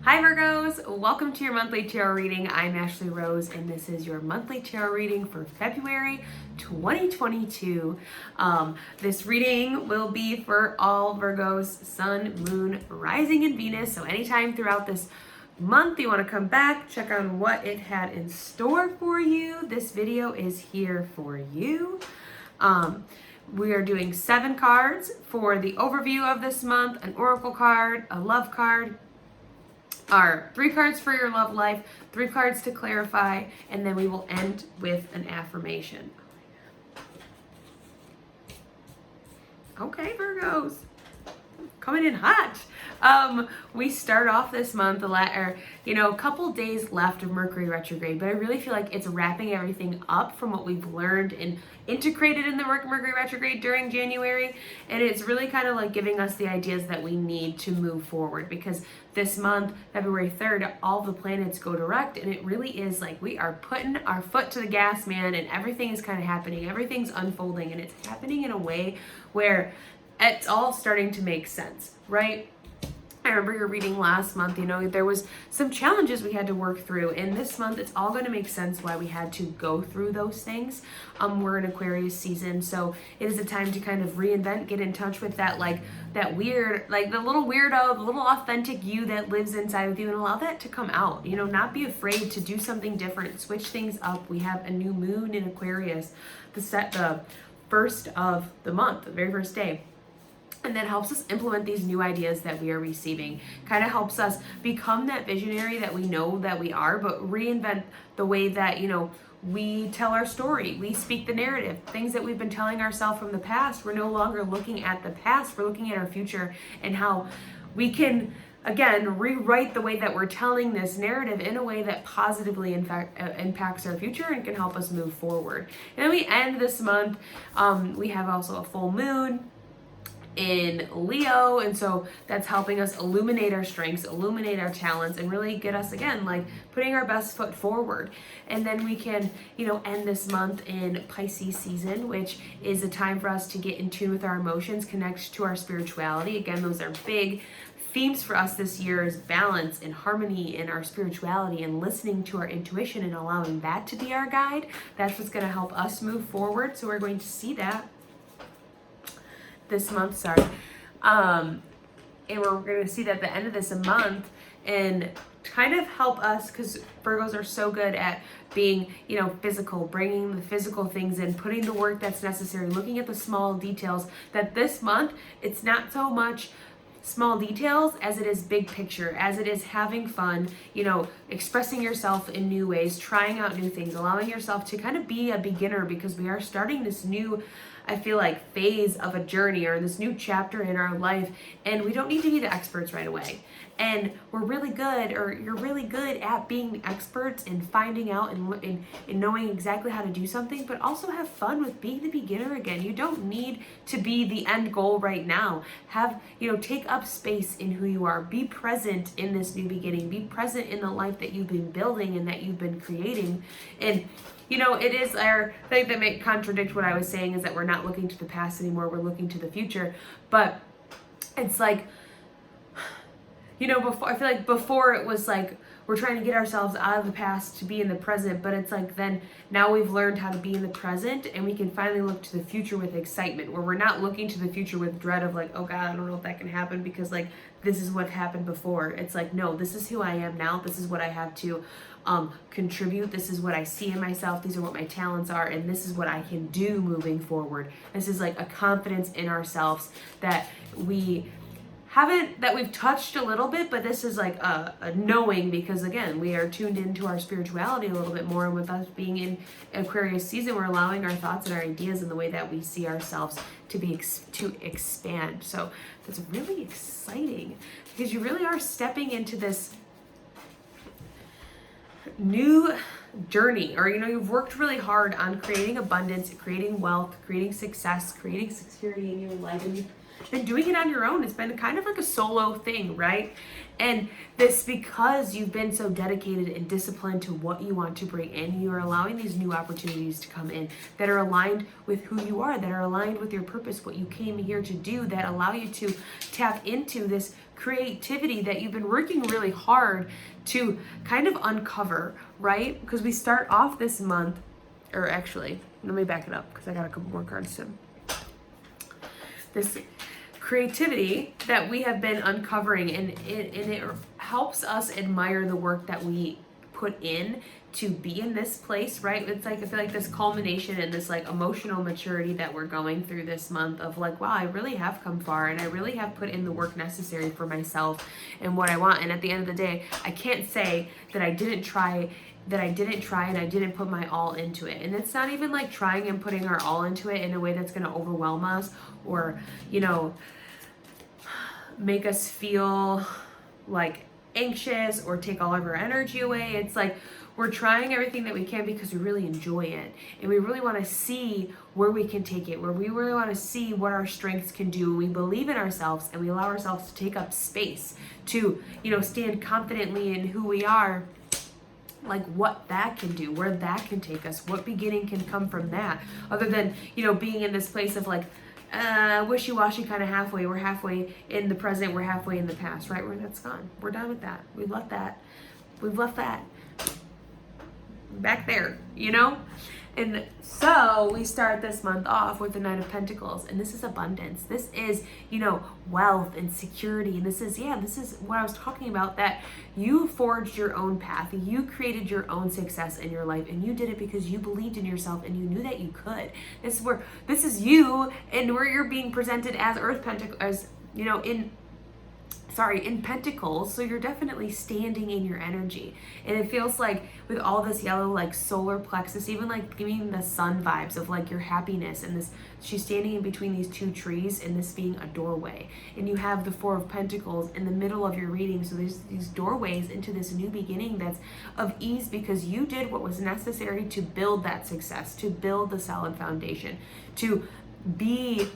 Hi Virgos, welcome to your monthly tarot reading. I'm Ashley Rose and this is your monthly tarot reading for February 2022. This reading will be for all Virgos, Sun, Moon, Rising, and Venus. So anytime throughout this month you want to come back, check on what it had in store for you, this video is here for you. We are doing 7 cards for the overview of this month, an oracle card, a love card, are 3 cards for your love life, 3 cards to clarify, and then we will end with an affirmation. Okay, Virgos, coming in hot. We start off this month, a couple days left of Mercury retrograde, but I really feel like it's wrapping everything up from what we've learned and integrated in the Mercury retrograde during January, and it's really kind of like giving us the ideas that we need to move forward, because this month, February 3rd, all the planets go direct, and it really is like we are putting our foot to the gas, man, and everything is kind of happening, everything's unfolding, and it's happening in a way where it's all starting to make sense, right? I remember your reading last month, there was some challenges we had to work through, and this month it's all going to make sense why we had to go through those things. We're in Aquarius season, so it is a time to kind of reinvent, get in touch with that weird, the little weirdo, the little authentic you that lives inside of you, and allow that to come out. Not be afraid to do something different, switch things up. We have a new moon in Aquarius, the first of the month, the very first day. And that helps us implement these new ideas that we are receiving. Kind of helps us become that visionary that we know that we are, but reinvent the way that, we tell our story. We speak the narrative. Things that we've been telling ourselves from the past, we're no longer looking at the past, we're looking at our future and how we can, again, rewrite the way that we're telling this narrative in a way that positively impacts our future and can help us move forward. And then we end this month, we have also a full moon in Leo, and so that's helping us illuminate our strengths, illuminate our talents, and really get us, again, putting our best foot forward. And then we can, end this month in Pisces season, which is a time for us to get in tune with our emotions, connect to our spirituality. Again, those are big themes for us this year, is balance and harmony in our spirituality and listening to our intuition and allowing that to be our guide. That's what's going to help us move forward. So we're going to see that this month, and we're going to see that at the end of this month and kind of help us, because Virgos are so good at being, physical, bringing the physical things in, putting the work that's necessary, looking at the small details, that this month, it's not so much small details as it is big picture, as it is having fun, expressing yourself in new ways, trying out new things, allowing yourself to kind of be a beginner, because we are starting this new, I feel like, phase of a journey, or this new chapter in our life, and we don't need to be the experts right away. And we're really good, or you're really good at being experts and finding out and knowing exactly how to do something, but also have fun with being the beginner again. You don't need to be the end goal right now. Take up space in who you are. Be present in this new beginning. Be present in the life that you've been building and that you've been creating. And it is our thing that may contradict what I was saying, is that we're not looking to the past anymore, we're looking to the future. But it's before, I feel like before it was we're trying to get ourselves out of the past to be in the present, but it's then now we've learned how to be in the present, and we can finally look to the future with excitement, where we're not looking to the future with dread of oh God, I don't know if that can happen, because this is what happened before. It's no, this is who I am now, this is what I have to contribute, this is what I see in myself, these are what my talents are, and this is what I can do moving forward. This is a confidence in ourselves that we've touched a little bit, but this is a knowing, because again, we are tuned into our spirituality a little bit more, and with us being in Aquarius season, we're allowing our thoughts and our ideas and the way that we see ourselves to expand. So that's really exciting, because you really are stepping into this new journey, or you've worked really hard on creating abundance, creating wealth, creating success, creating security in your life, and you've been doing it on your own. It's been kind of a solo thing, right? And this, because you've been so dedicated and disciplined to what you want to bring in, you are allowing these new opportunities to come in that are aligned with who you are, that are aligned with your purpose, what you came here to do, that allow you to tap into this creativity that you've been working really hard to kind of uncover, right? Because we start off this month, or actually, let me back it up because I got a couple more cards too. This creativity that we have been uncovering, and it helps us admire the work that we put in to be in this place, right? It's like, I feel like this culmination and this like emotional maturity that we're going through this month of like, wow, I really have come far and I really have put in the work necessary for myself and what I want. And at the end of the day, I can't say that I didn't try and I didn't put my all into it. And it's not even like trying and putting our all into it in a way that's going to overwhelm us or, you know, make us feel like anxious or take all of our energy away. It's like we're trying everything that we can because we really enjoy it and we really want to see where we can take it, where we really want to see what our strengths can do. We believe in ourselves and we allow ourselves to take up space to, you know, stand confidently in who we are, like what that can do, where that can take us, what beginning can come from that, other than, you know, being in this place of like wishy-washy kind of halfway. We're halfway in the present, we're halfway in the past, right? Where that's gone. We're done with that. We've left that back there, you know? And so we start this month off with the Knight of Pentacles, and this is abundance. This is, you know, wealth and security. And this is what I was talking about, that you forged your own path. You created your own success in your life, and you did it because you believed in yourself and you knew that you could. This is you, and where you're being presented as Earth Pentacle, as, you know, in Pentacles, so you're definitely standing in your energy. And it feels like with all this yellow, like solar plexus, even like giving the sun vibes of like your happiness, and this, she's standing in between these two trees and this being a doorway. And you have the Four of Pentacles in the middle of your reading, so there's these doorways into this new beginning that's of ease because you did what was necessary to build that success, to build the solid foundation, to be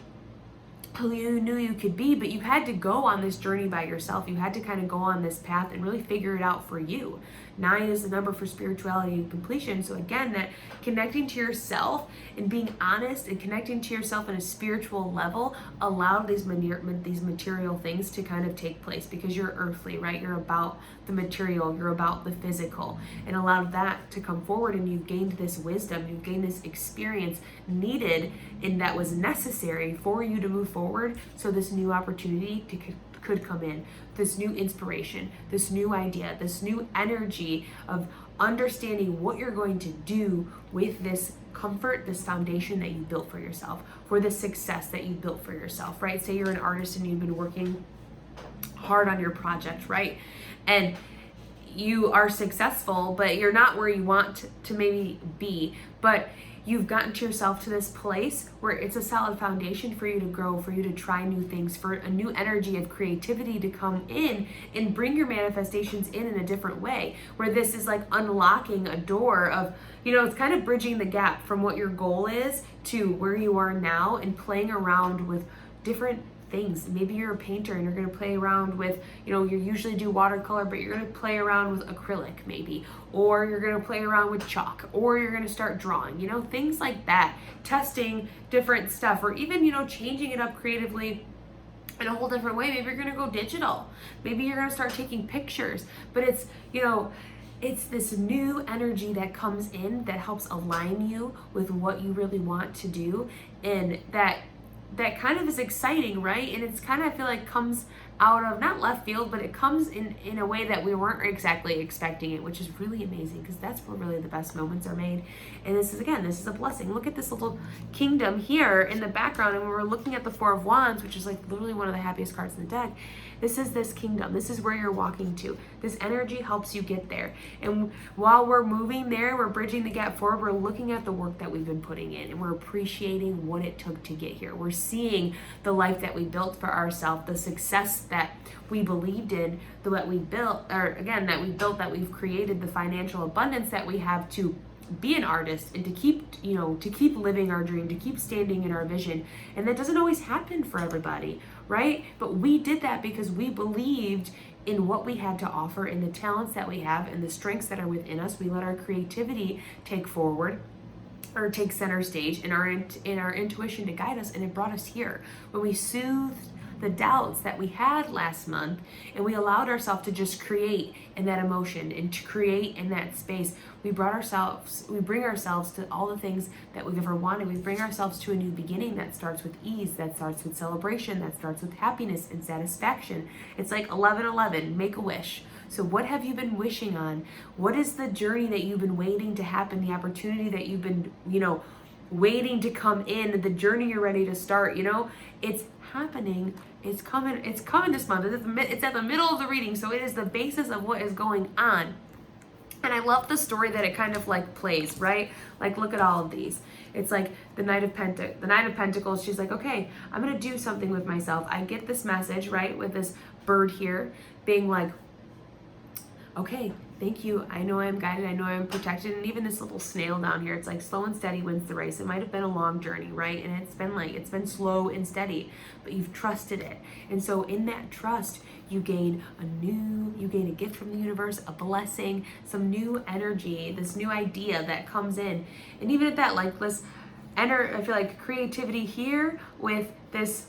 who you knew you could be. But you had to go on this journey by yourself. You had to kind of go on this path and really figure it out for you. 9 is the number for spirituality and completion. So again, that connecting to yourself and being honest and connecting to yourself on a spiritual level allowed these material things to kind of take place, because you're earthly, right? You're about the material, you're about the physical, and allowed that to come forward. And you gained this wisdom, you gained this experience needed and that was necessary for you to move forward. So this new opportunity could come in, this new inspiration, this new idea, this new energy of understanding what you're going to do with this comfort, this foundation that you built for yourself, for the success that you built for yourself, right? Say you're an artist and you've been working hard on your project, right? And you are successful, but you're not where you want to maybe be, but you've gotten to yourself to this place where it's a solid foundation for you to grow, for you to try new things, for a new energy of creativity to come in and bring your manifestations in a different way, where this is like unlocking a door of, you know, it's kind of bridging the gap from what your goal is to where you are now and playing around with different things. Maybe you're a painter and you're going to play around with, you know, you usually do watercolor, but you're going to play around with acrylic maybe, or you're going to play around with chalk, or you're going to start drawing, you know, things like that, testing different stuff, or even, you know, changing it up creatively in a whole different way. Maybe you're going to go digital. Maybe you're going to start taking pictures, but it's, you know, it's this new energy that comes in that helps align you with what you really want to do. And that kind of is exciting, right? And it's kind of, I feel like, comes out of not left field, but it comes in a way that we weren't exactly expecting it, which is really amazing, because that's where really the best moments are made. And this is a blessing. Look at this little kingdom here in the background, and when we're looking at the Four of Wands, which is like literally one of the happiest cards in the deck, this is this kingdom. This is where you're walking to. This energy helps you get there. And while we're moving there, we're bridging the gap forward, we're looking at the work that we've been putting in, and we're appreciating what it took to get here. We're seeing the life that we built for ourselves, the success that we believed in, that we built, that we've created, the financial abundance that we have to be an artist and to keep living our dream, to keep standing in our vision. And that doesn't always happen for everybody, right? But we did that because we believed in what we had to offer, in the talents that we have, and the strengths that are within us. We let our creativity take center stage, in our intuition to guide us, and it brought us here. When we soothed the doubts that we had last month, and we allowed ourselves to just create in that emotion and to create in that space. We bring ourselves to all the things that we've ever wanted. We bring ourselves to a new beginning that starts with ease, that starts with celebration, that starts with happiness and satisfaction. It's like 11:11, make a wish. So what have you been wishing on? What is the journey that you've been waiting to happen, the opportunity that you've been, waiting to come in, the journey you're ready to start? It's happening. It's coming this month. It's at the middle of the reading, so it is the basis of what is going on. And I love the story that it kind of like plays, right? Like, look at all of these. It's like the Knight of Pentacles. She's like, okay, I'm going to do something with myself. I get this message, right? With this bird here being like, okay, thank you. I know I'm guided. I know I'm protected. And even this little snail down here, it's like slow and steady wins the race. It might have been a long journey, right? And it's been slow and steady, but you've trusted it. And so in that trust, you gain a gift from the universe, a blessing, some new energy, this new idea that comes in. And even at that, like, I feel like creativity here with this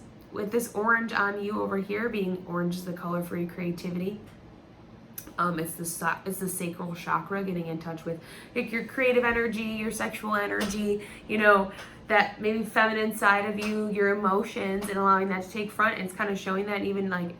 orange on you over here, being orange is the color for your creativity. It's the sacral chakra, getting in touch with like your creative energy, your sexual energy, that maybe feminine side of you, your emotions, and allowing that to take front. It's kind of showing that. Even like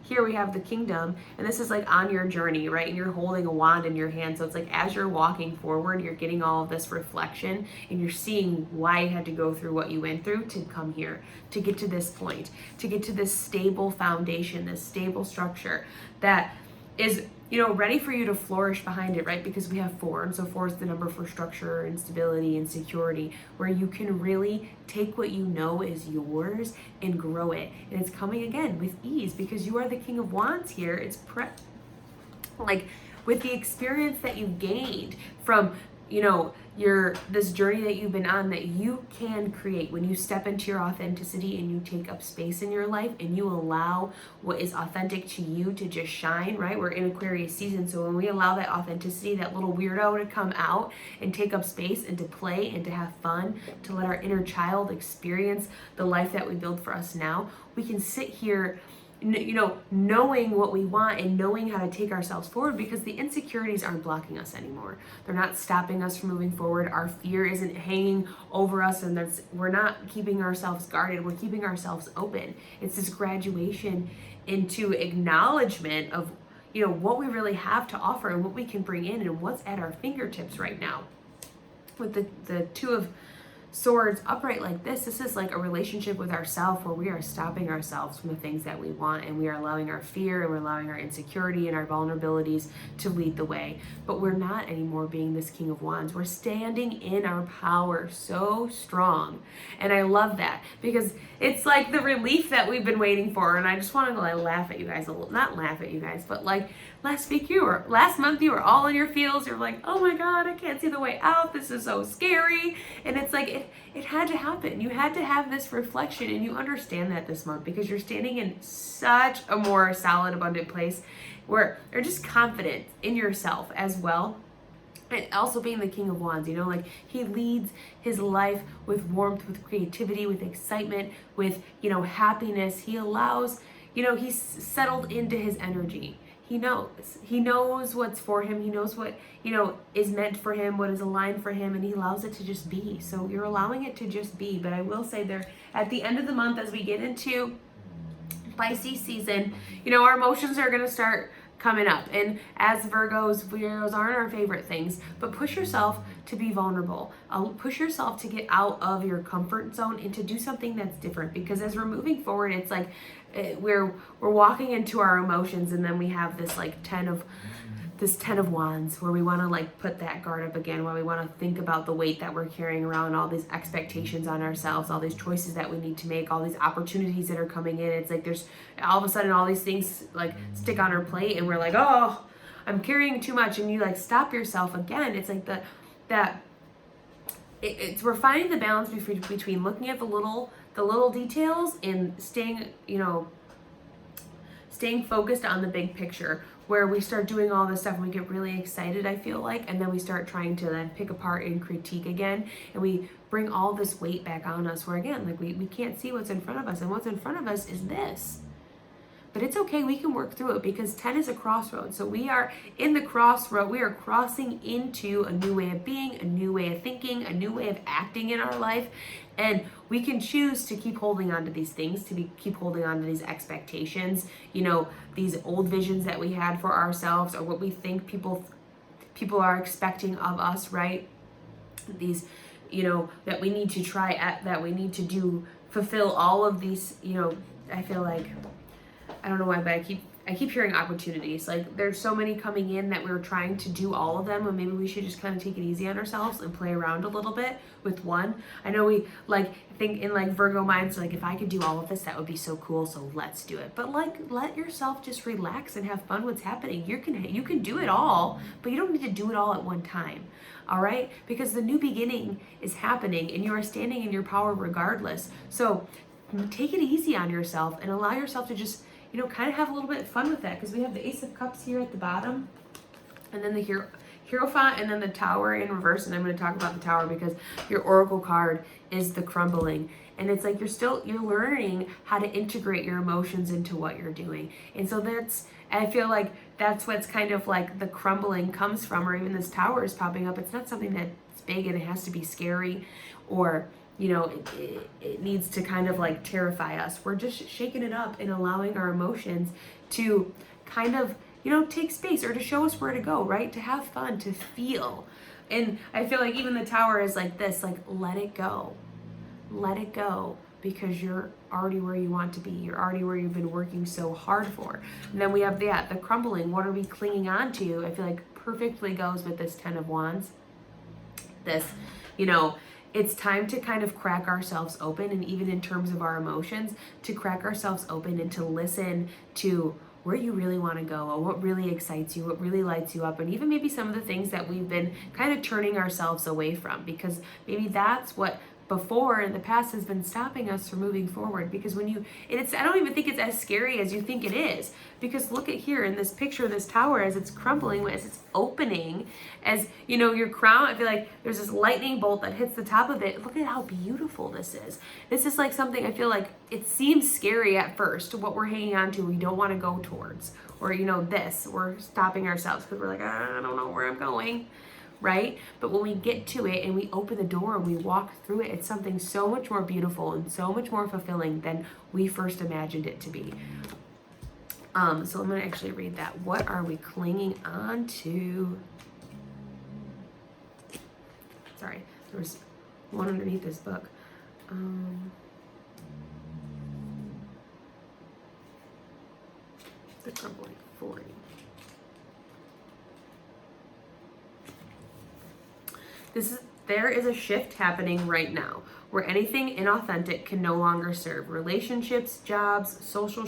here we have the Kingdom, and this is like on your journey, right? And you're holding a wand in your hand, so it's like as you're walking forward, you're getting all of this reflection, and you're seeing why you had to go through what you went through to come here, to get to this point, to get to this stable foundation, this stable structure that is ready for you to flourish behind it, right? Because we have 4, and so 4 is the number for structure and stability and security, where you can really take what you know is yours and grow it. And it's coming again with ease, because you are the King of Wands here. It's like with the experience that you've gained from this journey that you've been on, that you can create when you step into your authenticity and you take up space in your life and you allow what is authentic to you to just shine, right? We're in Aquarius season, so when we allow that authenticity, that little weirdo to come out and take up space and to play and to have fun, to let our inner child experience the life that we build for us now, we can sit here knowing what we want and knowing how to take ourselves forward, because the insecurities aren't blocking us anymore. They're not stopping us from moving forward. Our fear isn't hanging over us, and we're not keeping ourselves guarded. We're keeping ourselves open. It's this graduation into acknowledgement of what we really have to offer and what we can bring in and what's at our fingertips right now. With the Two of Swords upright like this is like a relationship with ourselves, where we are stopping ourselves from the things that we want, and we are allowing our fear and we're allowing our insecurity and our vulnerabilities to lead the way. But we're not anymore being this King of Wands. We're standing in our power so strong. And I love that, because it's like the relief that we've been waiting for. And I just want to laugh at you guys a little, not laugh at you guys, but like last month you were all in your feels. You're like, oh my God, I can't see the way out. This is so scary. And it's like, it had to happen. You had to have this reflection, and you understand that this month, because you're standing in such a more solid, abundant place where you're just confident in yourself as well. And also being the King of Wands, like he leads his life with warmth, with creativity, with excitement, with, happiness. He allows, he's settled into his energy. He knows what's for him. He knows what, is meant for him, what is aligned for him, and he allows it to just be. So you're allowing it to just be. But I will say there, at the end of the month, as we get into Pisces season, our emotions are going to start coming up. And as Virgos aren't our favorite things, but push yourself to be vulnerable. Push yourself to get out of your comfort zone and to do something that's different, because as we're moving forward, it's like we're walking into our emotions, and then we have this like 10 of Wands, where we want to like put that guard up again, where we want to think about the weight that we're carrying around, all these expectations on ourselves, all these choices that we need to make, all these opportunities that are coming in. It's like there's all of a sudden all these things like stick on our plate, and we're like, oh, I'm carrying too much. And you like stop yourself again. It's like we're finding the balance between looking at the little details and staying focused on the big picture, where we start doing all this stuff and we get really excited, I feel like, and then we start trying to then pick apart and critique again, and we bring all this weight back on us, where again, like we can't see what's in front of us, and what's in front of us is this. But it's okay, we can work through it, because 10 is a crossroad. So we are in the crossroad, we are crossing into a new way of being, a new way of thinking, a new way of acting in our life. And we can choose to keep holding on to these things, keep holding on to these expectations, these old visions that we had for ourselves, or what we think people are expecting of us, right? These, that we need to that we need to fulfill all of these, I feel like, I don't know why, but I keep hearing opportunities. Like, there's so many coming in that we're trying to do all of them, and maybe we should just kind of take it easy on ourselves and play around a little bit with one. I know we think in Virgo minds, like, if I could do all of this, that would be so cool, so let's do it. But let yourself just relax and have fun with what's happening. You can do it all, but you don't need to do it all at one time. All right? Because the new beginning is happening, and you are standing in your power regardless. So take it easy on yourself and allow yourself to just kind of have a little bit of fun with that, because we have the Ace of Cups here at the bottom, and then the Hierophant, and then the Tower in reverse. And I'm going to talk about the Tower because your Oracle card is the crumbling. And it's like you're learning how to integrate your emotions into what you're doing. And so I feel like that's what's kind of like the crumbling comes from, or even this Tower is popping up. It's not something that's big and it has to be scary, or it needs to kind of like terrify us. We're just shaking it up and allowing our emotions to kind of, take space, or to show us where to go, right? To have fun, to feel. And I feel like even the Tower is like this, like, let it go. Let it go, because you're already where you want to be. You're already where you've been working so hard for. And then we have the crumbling. What are we clinging on to? I feel like perfectly goes with this 10 of Wands. This, it's time to kind of crack ourselves open, and even in terms of our emotions, to crack ourselves open and to listen to where you really want to go, or what really excites you, what really lights you up, and even maybe some of the things that we've been kind of turning ourselves away from, because maybe that's what before in the past has been stopping us from moving forward. Because I don't even think it's as scary as you think it is, because look at here in this picture, this Tower, as it's crumbling, as it's opening, as your crown, I feel like there's this lightning bolt that hits the top of it. Look at how beautiful this is. This is like something, I feel like it seems scary at first, what we're hanging on to, we don't want to go towards, or we're stopping ourselves because we're like, I don't know where I'm going. Right? But when we get to it and we open the door and we walk through it, it's something so much more beautiful and so much more fulfilling than we first imagined it to be. So I'm going to actually read that. What are we clinging on to? Sorry, there was one underneath this book. The crumbling 40. There is a shift happening right now where anything inauthentic can no longer serve. Relationships, jobs, social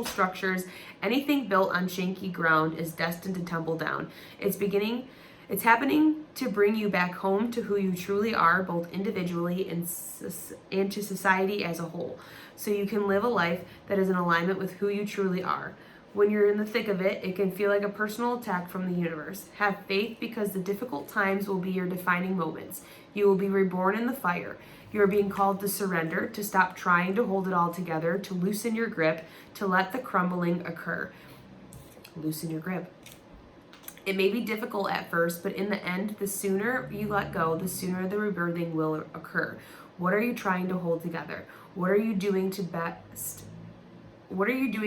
structures, anything built on shaky ground is destined to tumble down. It's happening to bring you back home to who you truly are, both individually and to society as a whole, so you can live a life that is in alignment with who you truly are. When you're in the thick of it, it can feel like a personal attack from the universe. Have faith, because the difficult times will be your defining moments. You will be reborn in the fire. You are being called to surrender, to stop trying to hold it all together, to loosen your grip, to let the crumbling occur. Loosen your grip. It may be difficult at first, but in the end, the sooner you let go, the sooner the rebirthing will occur. What are you trying to hold together? What are you doing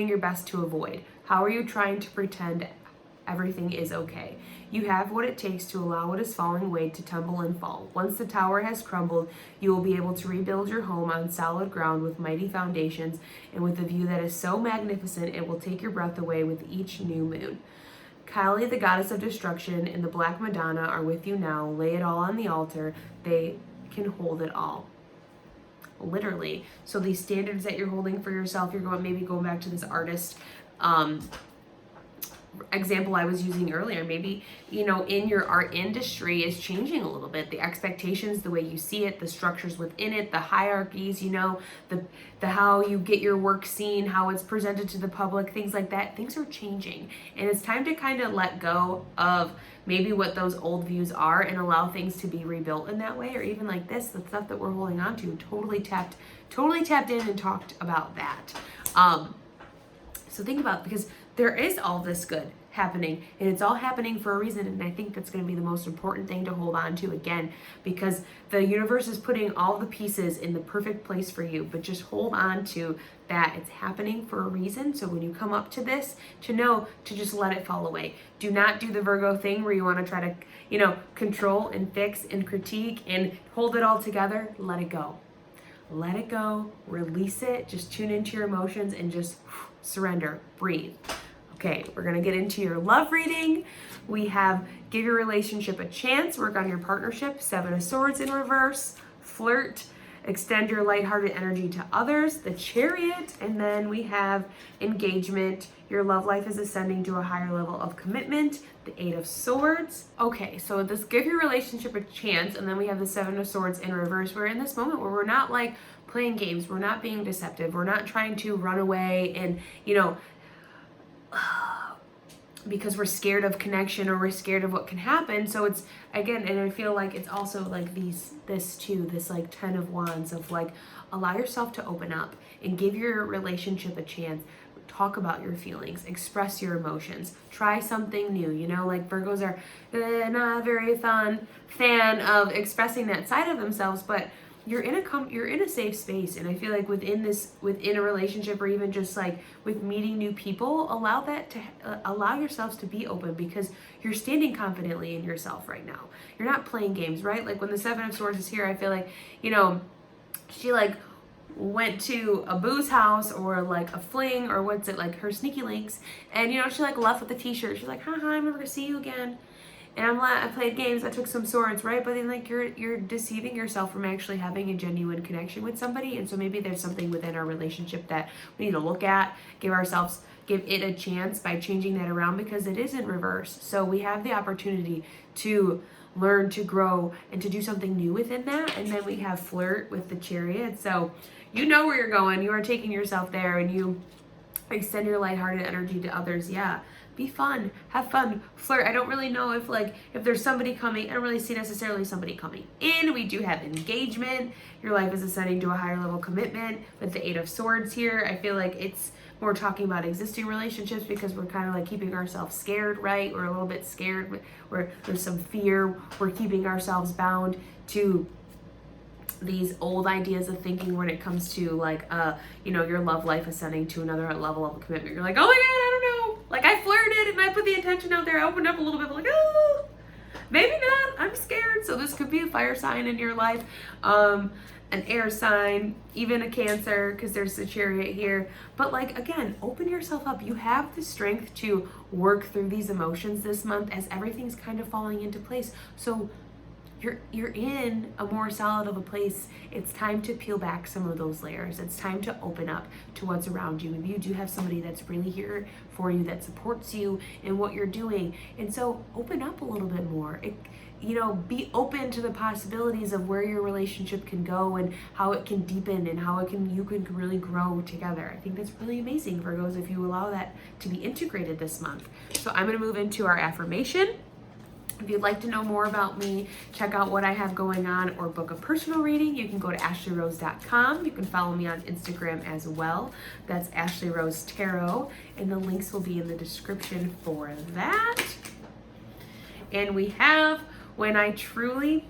your best to avoid? How are you trying to pretend everything is okay? You have what it takes to allow what is falling away to tumble and fall. Once the tower has crumbled, you will be able to rebuild your home on solid ground with mighty foundations and with a view that is so magnificent it will take your breath away with each new moon. Kali, the goddess of destruction, and the Black Madonna are with you now. Lay it all on the altar. They can hold it all. Literally. So these standards that you're holding for yourself, you're going back to this artist example I was using earlier, maybe, you know, in your art industry is changing a little bit. The expectations, the way you see it, the structures within it, the hierarchies, you know, the how you get your work seen, how it's presented to the public, things like that. Things are changing. And it's time to kind of let go of maybe what those old views are and allow things to be rebuilt in that way. Or even like this, the stuff that we're holding on to, totally tapped in and talked about that. So think about, because there is all this good happening, and it's all happening for a reason. And I think that's going to be the most important thing to hold on to, again, because the universe is putting all the pieces in the perfect place for you. But just hold on to that. It's happening for a reason. So when you come up to this, to know to just let it fall away. Do not do the Virgo thing where you want to try to, you know, control and fix and critique and hold it all together. Let it go. Let it go. Release it. Just tune into your emotions and just surrender. Breathe. Okay, we're going to get into your love reading. We have give your relationship a chance, work on your partnership, 7 of Swords in reverse, flirt, extend your lighthearted energy to others, the Chariot, and then we have engagement. Your love life is ascending to a higher level of commitment, the 8 of Swords. Okay, so this give your relationship a chance, and then we have the 7 of Swords in reverse. We're in this moment where we're not like playing games, we're not being deceptive, we're not trying to run away and, you know, because we're scared of connection or we're scared of what can happen. So it's, again, and I feel like it's also like this like 10 of Wands of like, allow yourself to open up and give your relationship a chance. Talk about your feelings, express your emotions, try something new. You know, like Virgos are not a very fan of expressing that side of themselves, but you're in a safe space. And I feel like within a relationship, or even just like with meeting new people, allow yourselves to be open, because you're standing confidently in yourself right now. You're not playing games, right? Like when the 7 of Swords is here, I feel like, you know, she like went to a booze house or like a fling, or what's it, like her sneaky links, and, you know, she like left with a t-shirt. She's like, haha, I'm never gonna see you again. And I played games, I took some swords, right? But then like you're deceiving yourself from actually having a genuine connection with somebody. And so maybe there's something within our relationship that we need to look at, give it a chance by changing that around, because it is in reverse. So we have the opportunity to learn, to grow, and to do something new within that. And then we have flirt with the Chariot. So you know where you're going. You are taking yourself there, and you extend your lighthearted energy to others. Yeah. Be fun, have fun, flirt. I don't really know if there's somebody coming. I don't really see necessarily somebody coming in. We do have engagement. Your life is ascending to a higher level commitment with the 8 of Swords here. I feel like it's more talking about existing relationships, because we're kind of like keeping ourselves scared, right? We're a little bit scared, where there's some fear. We're keeping ourselves bound to these old ideas of thinking when it comes to like, you know, your love life ascending to another level of commitment. You're like, oh my God, I don't know. Like I flirted and I put the intention out there. I opened up a little bit, but like, oh, maybe not. I'm scared. So this could be a fire sign in your life, an air sign, even a Cancer, because there's the Chariot here. But like, again, open yourself up. You have the strength to work through these emotions this month as everything's kind of falling into place. So you're in a more solid of a place. It's time to peel back some of those layers. It's time to open up to what's around you. Maybe you do have somebody that's really here for you, that supports you in what you're doing. And so open up a little bit more. You know, be open to the possibilities of where your relationship can go and how it can deepen and how you can really grow together. I think that's really amazing, Virgos, if you allow that to be integrated this month. So I'm going to move into our affirmation. If you'd like to know more about me, check out what I have going on, or book a personal reading, you can go to ashleyrose.com. You can follow me on Instagram as well. That's Ashley Rose Tarot, and the links will be in the description for that. And we have when I truly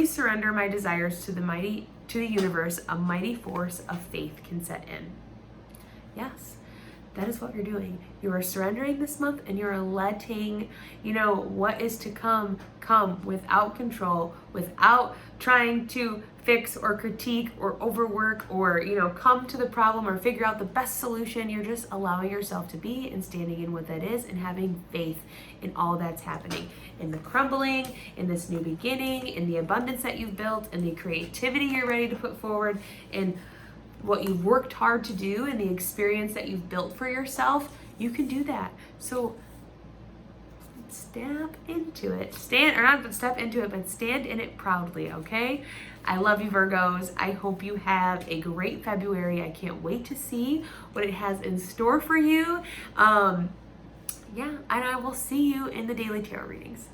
surrender my desires to the universe, a mighty force of faith can set in. Yes. That is what you're doing. You are surrendering this month, and you're letting, you know, what is to come without control, without trying to fix or critique or overwork or, you know, come to the problem or figure out the best solution. You're just allowing yourself to be and standing in what that is and having faith in all that's happening, in the crumbling, in this new beginning, in the abundance that you've built, in the creativity you're ready to put forward, in what you've worked hard to do, and the experience that you've built for yourself. You can do that. So step into it. Step into it, but stand in it proudly, okay? I love you, Virgos. I hope you have a great February. I can't wait to see what it has in store for you. Yeah, and I will see you in the daily tarot readings.